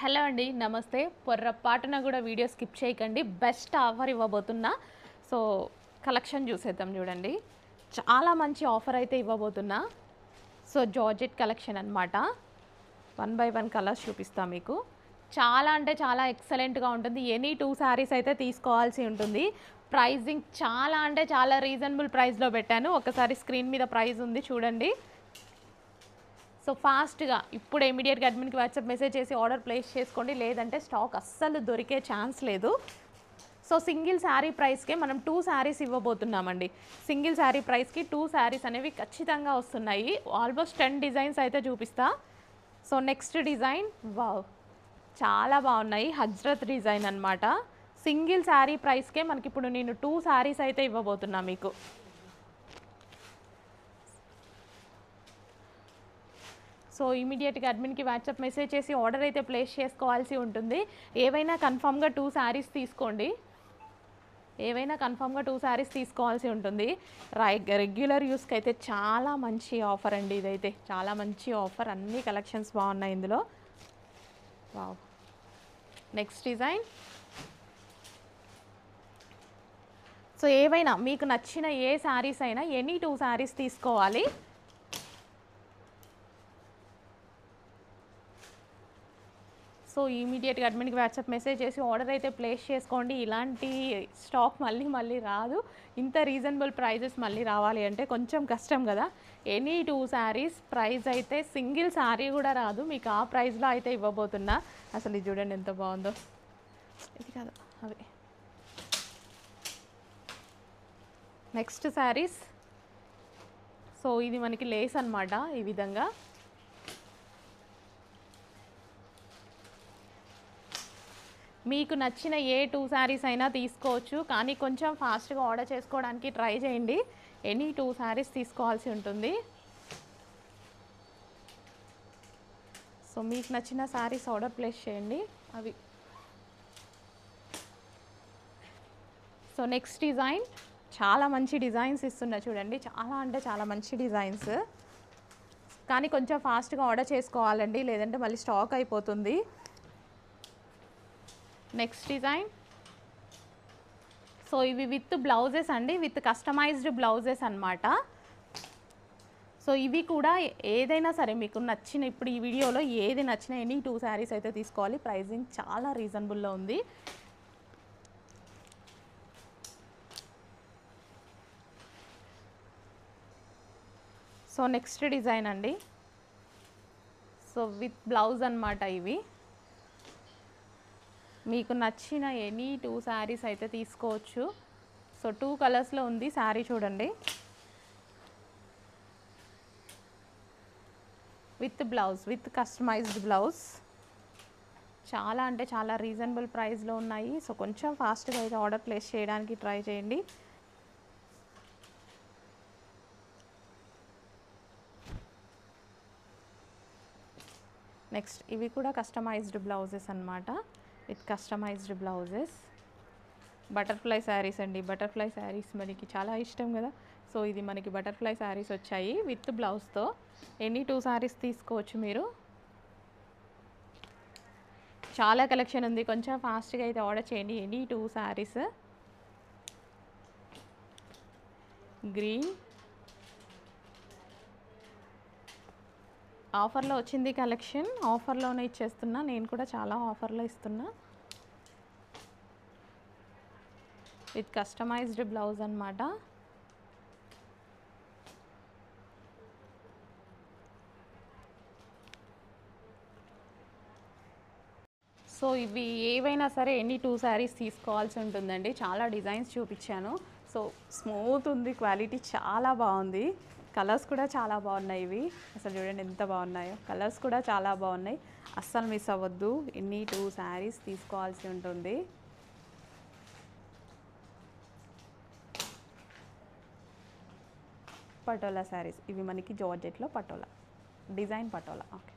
Hello అండి, నమస్తే. పొర్రపాటున కూడా వీడియో స్కిప్ చేయకండి. బెస్ట్ ఆఫర్ ఇవ్వబోతున్నా. సో కలెక్షన్ చూసేద్దాం. చూడండి, చాలా మంచి ఆఫర్ అయితే ఇవ్వబోతున్నా. సో జార్జెట్ కలెక్షన్ అనమాట. 1 by 1 కలర్స్ చూపిస్తా మీకు. చాలా అంటే చాలా ఎక్సలెంట్గా ఉంటుంది. ఎనీ 2 శారీస్ అయితే తీసుకోవాల్సి ఉంటుంది. ప్రైజింగ్ చాలా అంటే చాలా రీజనబుల్ ప్రైస్లో పెట్టాను. ఒకసారి స్క్రీన్ మీద ప్రైస్ ఉంది చూడండి. సో ఫాస్ట్గా ఇప్పుడు ఇమీడియట్గా అడ్మిన్కి వాట్సాప్ మెసేజ్ చేసి ఆర్డర్ ప్లేస్ చేసుకోండి, లేదంటే స్టాక్ అస్సలు దొరికే ఛాన్స్ లేదు. సో సింగిల్ శారీ ప్రైస్కే మనం 2 శారీస్ ఇవ్వబోతున్నామండి. సింగిల్ శారీ ప్రైస్కి 2 శారీస్ అనేవి ఖచ్చితంగా వస్తున్నాయి. ఆల్మోస్ట్ 10 డిజైన్స్ అయితే చూపిస్తా. సో నెక్స్ట్ డిజైన్, వావ్, చాలా బాగున్నాయి. హజ్రత్ డిజైన్ అనమాట. సింగిల్ శారీ ప్రైస్కే మనకి ఇప్పుడు నేను 2 శారీస్ అయితే ఇవ్వబోతున్నా మీకు. సో ఇమీడియట్గా అడ్మిన్కి వాట్సాప్ మెసేజ్ చేసి ఆర్డర్ అయితే ప్లేస్ చేసుకోవాల్సి ఉంటుంది. ఏవైనా కన్ఫామ్గా 2 శారీస్ తీసుకోండి. ఏవైనా కన్ఫామ్గా 2 శారీస్ తీసుకోవాల్సి ఉంటుంది. రెగ్యులర్ యూస్కి అయితే చాలా మంచి ఆఫర్ అండి. ఇదైతే చాలా మంచి ఆఫర్. అన్ని కలెక్షన్స్ బాగున్నాయి ఇందులో. Wow, next design. సో ఏవైనా మీకు నచ్చిన ఏ శారీస్ అయినా ఎనీ 2 శారీస్ తీసుకోవాలి. సో ఇమీడియట్గా అడ్మిన్కి వాట్సాప్ మెసేజ్ చేసి ఆర్డర్ అయితే ప్లేస్ చేసుకోండి. ఇలాంటి స్టాక్ మళ్ళీ రాదు. ఇంత రీజనబుల్ ప్రైజెస్ మళ్ళీ రావాలి అంటే కొంచెం కష్టం కదా. ఎనీ 2 శారీస్ ప్రైస్ అయితే సింగిల్ శారీ కూడా రాదు మీకు. ఆ ప్రైస్లో అయితే ఇవ్వబోతున్నా. అసలు ఇది చూడండి ఎంత బాగుందో. ఇది కాదు, అవి నెక్స్ట్ శారీస్. సో ఇది మనకి లేస్ అనమాట. ఈ విధంగా మీకు నచ్చిన ఏ 2 శారీస్ అయినా తీసుకోవచ్చు, కానీ కొంచెం ఫాస్ట్గా ఆర్డర్ చేసుకోవడానికి ట్రై చేయండి. ఎనీ 2 శారీస్ తీసుకోవాల్సి ఉంటుంది. సో మీకు నచ్చిన శారీస్ ఆర్డర్ ప్లేస్ చేయండి. అవి సో నెక్స్ట్ డిజైన్, చాలా మంచి డిజైన్స్ ఇస్తున్నా చూడండి. చాలా అంటే చాలా మంచి డిజైన్స్, కానీ కొంచెం ఫాస్ట్గా ఆర్డర్ చేసుకోవాలండి, లేదంటే మళ్ళీ స్టాక్ అయిపోతుంది. Next design. సో ఇవి విత్ బ్లౌజెస్ అండి, విత్ కస్టమైజ్డ్ బ్లౌజెస్ అనమాట. సో ఇవి కూడా ఏదైనా సరే మీకు నచ్చిన, ఇప్పుడు ఈ వీడియోలో ఏది నచ్చిన ఎనీ 2 శారీస్ అయితే తీసుకోవాలి. ప్రైజింగ్ చాలా రీజనబుల్లో ఉంది. సో నెక్స్ట్ డిజైన్ అండి. సో విత్ బ్లౌజ్ అనమాట. ఇవి మీకు నచ్చిన ఎనీ 2 శారీస్ అయితే తీసుకోవచ్చు. సో 2 కలర్స్లో ఉంది శారీ చూడండి. With blouse, with customised blouse. చాలా అంటే చాలా రీజనబుల్ ప్రైస్లో ఉన్నాయి. సో కొంచెం ఫాస్ట్గా అయితే ఆర్డర్ ప్లేస్ చేయడానికి ట్రై చేయండి. నెక్స్ట్ ఇవి కూడా కస్టమైజ్డ్ బ్లౌజెస్ అనమాట. With customised blouses. Butterfly saris అండి. బటర్ఫ్లై శారీస్ మనకి చాలా ఇష్టం కదా. సో ఇది మనకి బటర్ఫ్లై శారీస్ వచ్చాయి విత్ బ్లౌజ్తో. ఎనీ 2 శారీస్ తీసుకోవచ్చు మీరు. చాలా కలెక్షన్ ఉంది, కొంచెం ఫాస్ట్గా అయితే ఆర్డర్ చేయండి. ఎనీ 2 శారీస్. గ్రీన్ ఆఫర్లో వచ్చింది కలెక్షన్. ఆఫర్లోనే ఇచ్చేస్తున్నా, నేను కూడా చాలా ఆఫర్లో ఇస్తున్నా. విత్ కస్టమైజ్డ్ బ్లౌజ్ అనమాట. సో ఇవి ఏవైనా సరే ఎనీ 2 శారీస్ తీసుకోవాల్సి ఉంటుందండి. చాలా డిజైన్స్ చూపించాను. సో స్మూత్ ఉంది, క్వాలిటీ చాలా బాగుంది. కలర్స్ కూడా చాలా బాగున్నాయి. ఇవి అసలు చూడండి ఎంత బాగున్నాయో. కలర్స్ కూడా చాలా బాగున్నాయి. అస్సలు మిస్ అవ్వద్దు. ఎన్ని 2 శారీస్ తీసుకోవాల్సి ఉంటుంది. పటోలా శారీస్. ఇవి మనకి జార్జెట్లో పటోలా డిజైన్. పటోలా ఓకే.